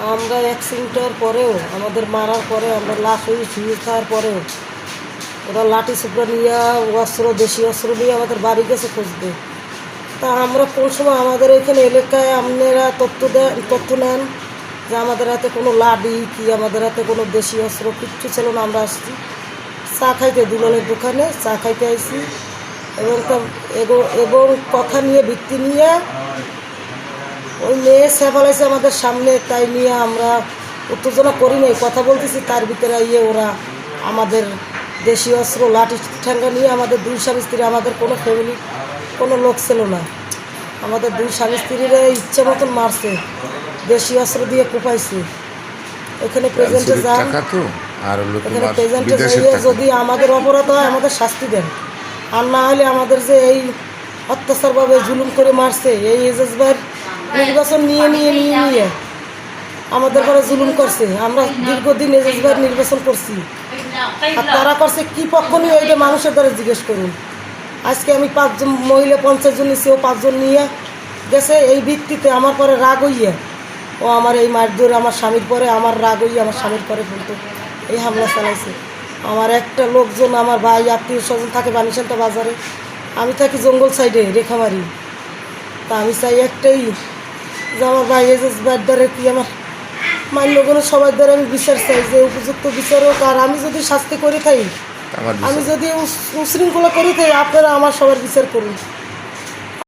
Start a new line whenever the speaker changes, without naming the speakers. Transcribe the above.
আমরা অ্যাক্সিডেন্টের পরেও আমাদের মারার পরে আমরা লাশ হয়ে শুয়ে থাকার পরেও ওরা লাঠি সুপড়া নিয়ে অস্ত্র দেশি অস্ত্র নিয়ে আমাদের বাড়ি গেছে খুঁজতে। তা আমরা কোন সময় আমাদের এখানে এলাকায় আপনারা তথ্য নেন যে আমাদের হাতে কোনো লাঠি কি আমাদের হাতে কোনো দেশি অস্ত্র কিচ্ছু ছিল না। আমরা আসছি চা খাইতে দুলালের দোকানে চা খাইতে আসছি এবং কথা নিয়ে ভিত্তি নিয়ে ওই মেয়ে সেফালাইছে আমাদের সামনে, তাই নিয়ে আমরা উত্তেজনা করি নাই, কথা বলতেছি তার ভিতরে ওরা আমাদের দেশীয় অস্ত্র লাঠি ঠ্যাঙ্গা নিয়ে আমাদের দুই স্বামী স্ত্রী, আমাদের কোনো ফ্যামিলি কোনো লোক ছিল না, আমাদের দুই স্বামী স্ত্রীরা ইচ্ছে মতন মারছে, দেশীয় অস্ত্র দিয়ে কোপাইছে। এখানে প্রেজেন্টে যান, এখানে প্রেজেন্টে যাইয়ে যদি আমাদের অপরাধ হয় আমাদের শাস্তি দেন, আর না হলে আমাদের যে এই অত্যাচারভাবে জুলুম করে মারছে এই এজেজ ভাইয়ের নির্বাচন নিয়ে আমাদের পরে জুলুম করছে। আমরা দীর্ঘদিন এজেজ ভাইয়ের নির্বাচন করছি, আর তারা করছে কী পক্ষ নিয়ে এইটা মানুষের দ্বারা জিজ্ঞেস করুন। আজকে আমি 5 জন মহিলা 50 জন নিয়েছি, ও 5 জন নিয়ে গেছে। এই ভিত্তিতে আমার পরে রাগ হইয়া ও আমার এই মার ধরে আমার স্বামীর পরে আমার রাগ হইয়া আমার স্বামীর পরে বলতো এই হামলা চালাইছে। আমার একটা লোকজন আমার ভাই আত্মীয় স্বজন থাকে বানিশান্তা বাজারে, আমি থাকি জঙ্গল সাইডে রেখামারি। তা আমি চাই একটাই যে আমার ভাই এজেজ ভাইয়ের দ্বারা কি আমার মান্যগণের সবার দ্বারা আমি বিচার চাই যে উপযুক্ত বিচার হোক। আর আমি যদি শাস্তি করে থাকি, আমি যদি উশৃঙ্খলা করে থাকি, আপনারা আমার সবার বিচার করুন।